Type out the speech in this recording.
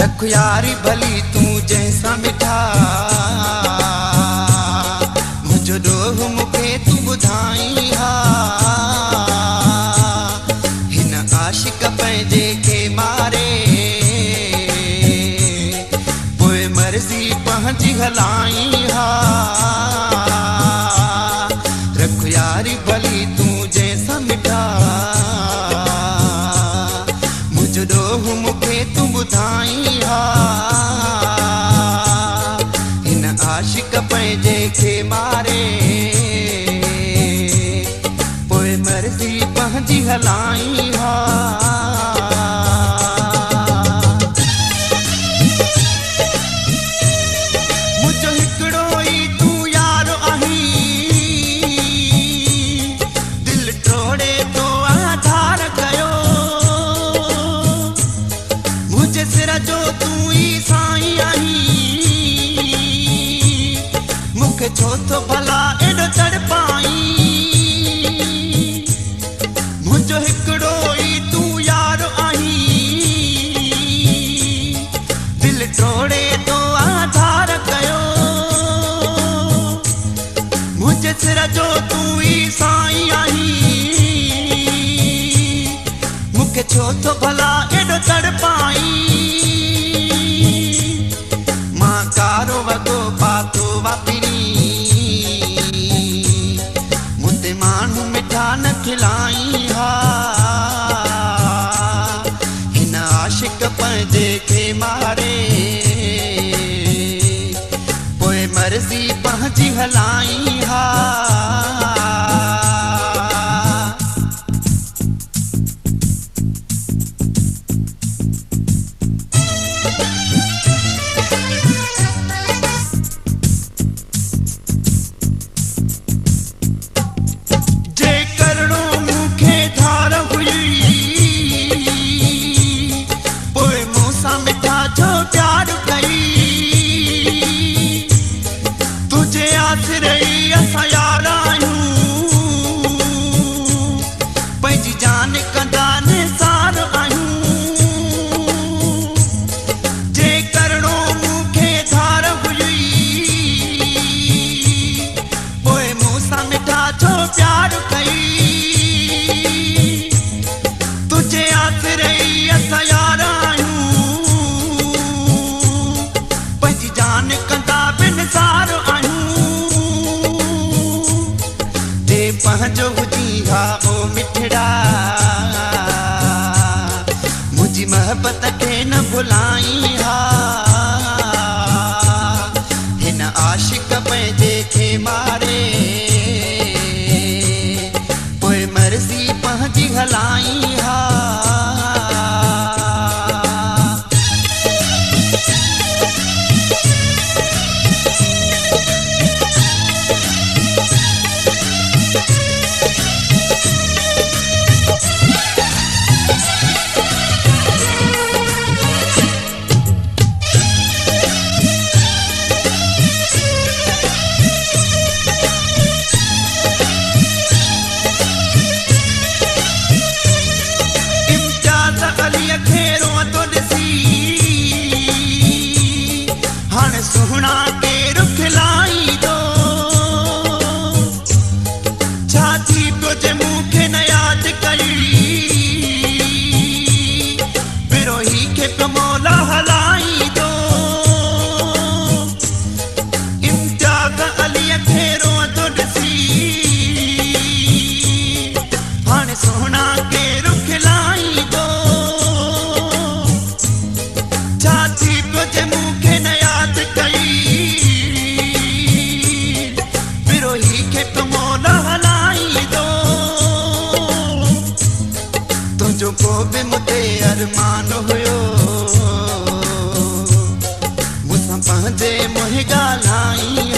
रख यारी भली तू जैसा मिठा मुझो डोह मुखे तू बुधाई हा हिन आशिक पंहिंजे के मारे पोइ मर्ज़ी पंहिंजी हलाई हा रख यारी भली तू जैसा मिठा मुझो डोह मुखे तू बुधाई हा हिन आशिक पंहिंजे के मारे पोइ मर्ज़ी पंहिंजी हलाई हा मुझो हिकिड़ो ई तू यारो आहीं दिल टोड़े तो आधार कयो मुझे सिर जो तू ई साईं आहीं मुखे छो तो भला एॾो तड़पाई मुझो हिकिड़ो ई तू यारो आहीं दिल टोड़े तो आधार कयो मुझे सिर जो तू ई साईं आहीं मुखे छो तो भला एॾो तड़पाई मां कारो वॻो पातो वापिरी मुंहिंजे माण्हू मिठा न खिलाई हा हिन आशिक पंहिंजे के मारे पोइ मर्ज़ी पंहिंजी हलाई हा पंहिंजो हुजी हा ओ मिठड़ा मुंहिंजी मोहबत खे न भुलाई हा हिन आशिक पंहिंजे खे मारे पोइ मर्ज़ी पंहिंजी हलाई हा सुहना के रुख लाई दो छाती तुझे मुखे न याद कई बिरोही के कमोला हलाई दो इम्तियाज अली खेरो तो ॾिसी हाणे सुहना के रुख लाई दो छाती तुझे मुखे न याद तुझो को भी मुझे अरमान हुयो मुसां पंहिंजे मोहि ॻाल्हाई